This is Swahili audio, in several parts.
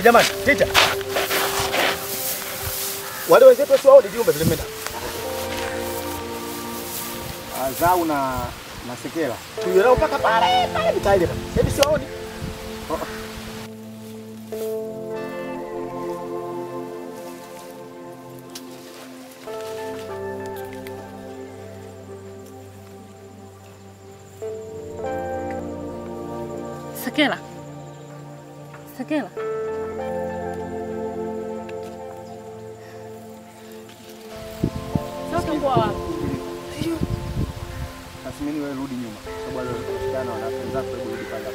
Jamani, tita. Wale wenzetu sio wao ndio vile mimi. Azau na Sekela. Tuyo mpaka pale mitaile pale. Sasa sio wao. Sekela. Sekela. Sasa kwa wapi? Tasimini wewe rudi nyuma. Sababu wale wanasikana wanaanza kurudi pale kwa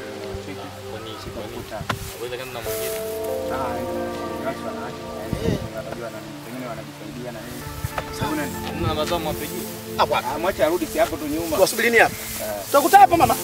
cheki. Kwa nini sikukuta? Waweza kama na mwingine. Watu wanaacha. Wanajua na wengine wanajisaidia na nini. Sababu nani? Mna mazomo apige. Hapo. Mwache arudi si hapo tu nyuma. Tusubirini hapa. Tutakuta hapa mama.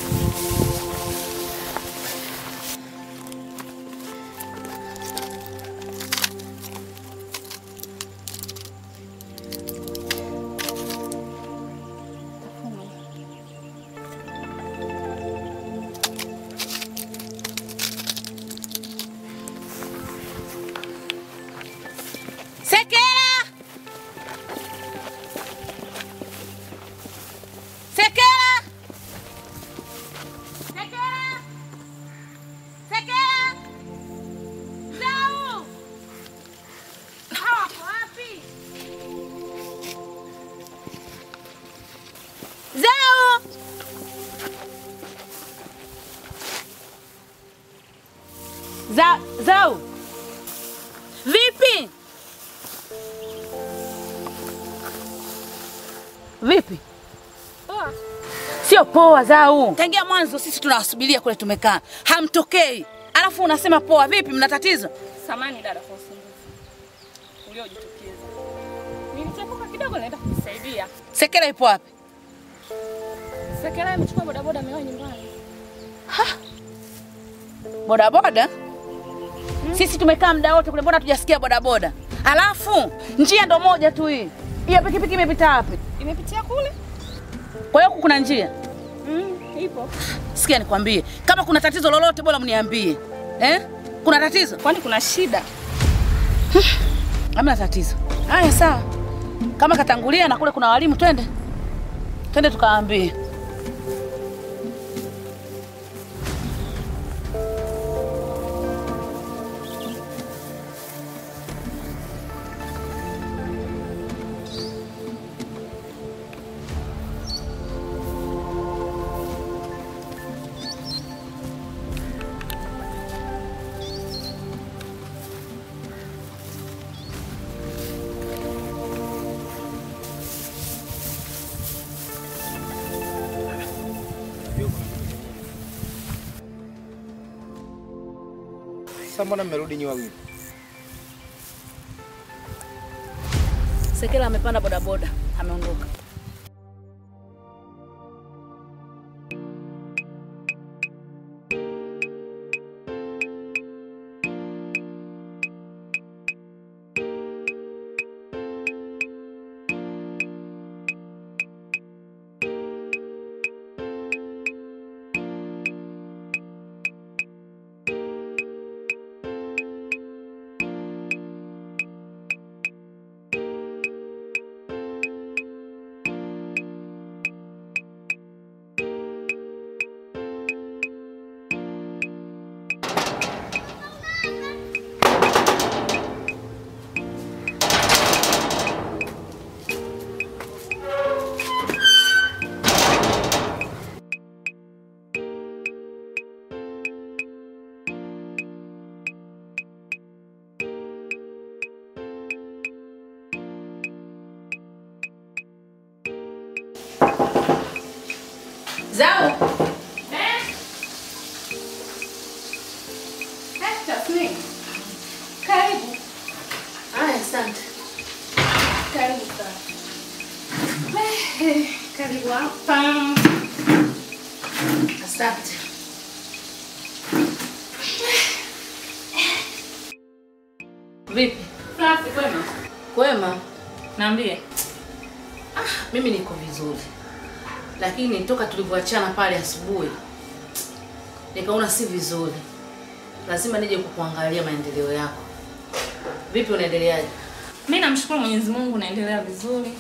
Zau. Vipi? Vipi? Poa. Sio poa Zau. Tangia mwanzo sisi tunawasubiria kule tumekaa. Hamtokei. Alafu unasema poa. Vipi, mna tatizo? Samani dada kwa usumbufu uliojitokeza. Nilichepuka kidogo naenda kukusaidia. Sekela ipo wapi? Sekela amechukua bodaboda amewa nyumbani. Ha? Bodaboda? Sisi tumekaa muda wote kule, mbona hatujasikia bodaboda? Alafu njia ndo moja tu hii. Hiyo pikipiki imepita wapi? Imepitia kule. Kwa hiyo kuna njia? Ipo. Sikia nikwambie, kama kuna tatizo lolote bora mniambie. Kuna tatizo? Kwani kuna shida? Hamna tatizo. Haya sawa. Kama katangulia na kule kuna walimu, twende. Twende tukaambie. Sasa mbona mmerudi nyi wawili? Sekela amepanda bodaboda, ameondoka. Zao. Tasmini. Karibu. Asante. Karibu sana. Karibu hapa. Asante. Vipi? Safi kwema. Kwema. Niambie. Mimi niko vizuri. Lakini toka tulivyoachana pale asubuhi nikaona si vizuri. Lazima nije kukuangalia maendeleo yako. Vipi unaendeleaje? Mimi namshukuru Mwenyezi Mungu naendelea vizuri.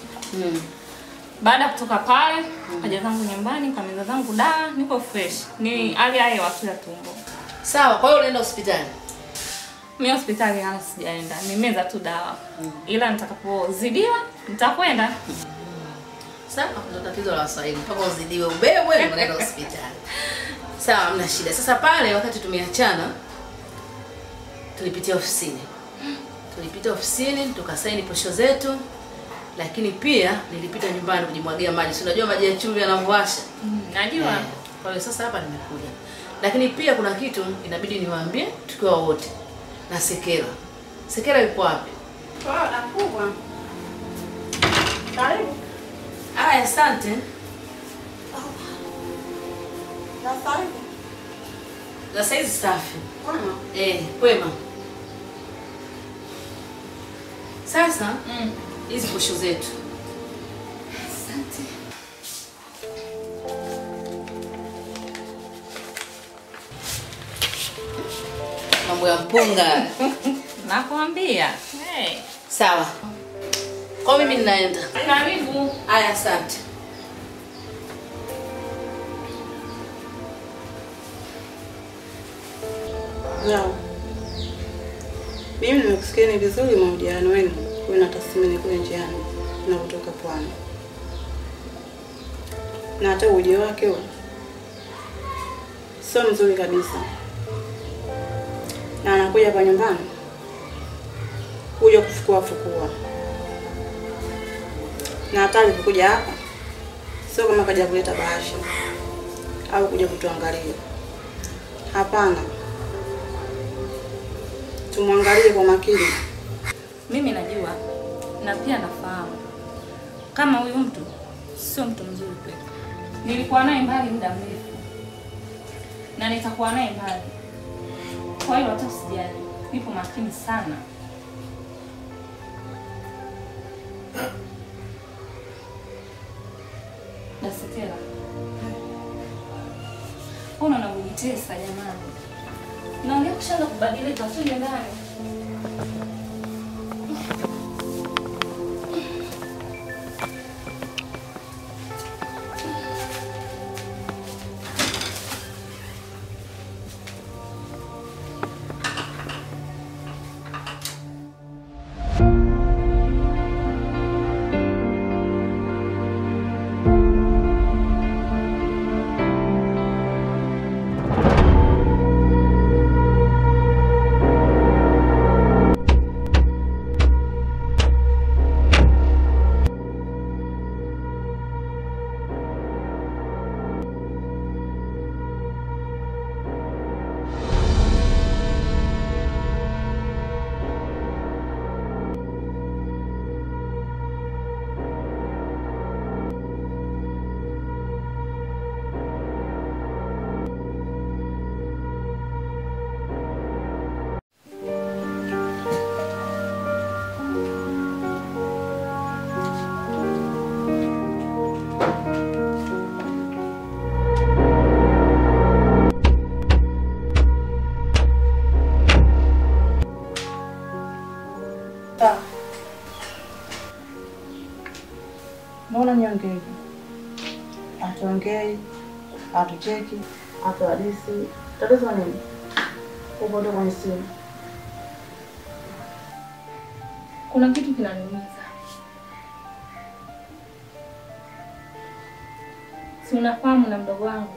Baada ya kutoka pale, kaja zangu nyumbani, kameza zangu dawa, niko fresh. Ni hali ya hewa tu ya tumbo. Sawa, kwa hiyo unaenda hospitali? Mimi hospitali hata sijaenda. Nimeza tu dawa. Ila nitakapozidiwa nitakwenda. Sawa, ndio tatizo la Waswahili. Mpaka uzidiwe ubebwe unaenda hospitali. Sawa, hamna shida. Sasa pale wakati tumeachana tulipitia ofisini. Tulipita ofisini tukasaini posho zetu. Lakini pia nilipita nyumbani kujimwagia maji. Si unajua maji ya chumvi yanavowasha? Najua. Kwa hiyo sasa hapa nimekuja. Lakini pia kuna kitu inabidi niwaambie tukiwa wote. Na Sekela. Sekela yuko wapi? Kwa nakubwa. Karibu. Asante. Na saizi safi. Kwema. Kwema. Sasa hizi posho zetu. Asante. Mambo ya mpunga. Nakwambia. Sawa. Kwa mimi ninaenda. Karibu. Asante. Zao. Mimi nimekusikieni vizuri mahojiano wenu na Tasmini kule njiani na kutoka Pwani. Na hata ujio wake huo sio mzuri kabisa. Na anakuja hapa nyumbani kuja kufukua. Na hata alipokuja hapa sio kama kaja kuleta bahasha au kuja kutuangalia. Hapana. Tumwangalie kwa makini. Mimi najua na pia nafahamu kama huyu mtu sio mtu mzuri kwetu. Nilikuwa naye mbali muda mrefu na nitakuwa naye mbali. Kwa hiyo hata usijali, nipo makini sana. Sekela. Mbona unanitesa jamani? Naongea kushaanza kubadilika tu ndani. Sawa. Mbona niongee? Atuongei, atucheki, atuhadisi. Tatizo nini? Upo tu kwenye simu. Kuna kitu kinaniumiza. Si unafahamu na mdogo wangu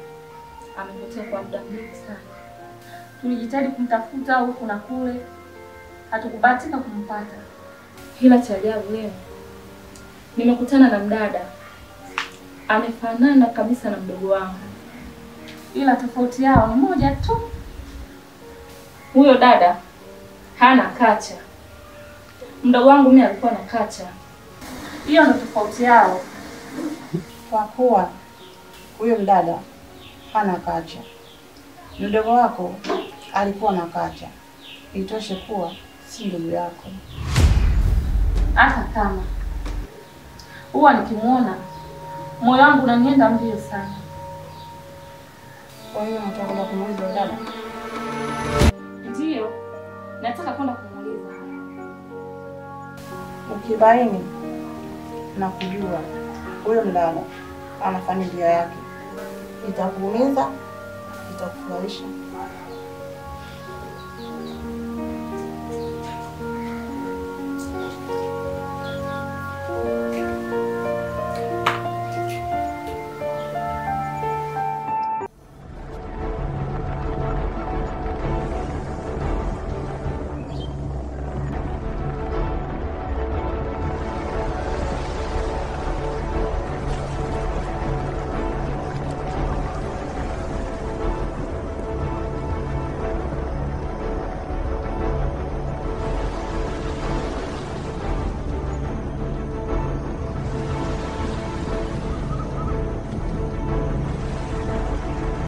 amepotea kwa muda mrefu sana. Tulijitahidi kumtafuta huku na kule, hatukubahatika kumpata. Ila cha ajabu leo nimekutana na mdada amefanana kabisa na mdogo wangu, ila tofauti yao ni moja tu. Huyo dada hana kacha, mdogo wangu mimi alikuwa na kacha. Hiyo ndio tofauti yao. Kwa kuwa huyo mdada hana kacha, mdogo wako alikuwa na kacha, itoshe kuwa si ndugu yako. Hata kama huwa nikimuona moyo wangu unanienda mbio sana. Kwa hiyo nataka kwenda kumuuliza dada. Ndio, nataka kwenda kumuuliza. Ukibaini na kujua huyo mdada ana familia yake, itakuumiza, itakufurahisha.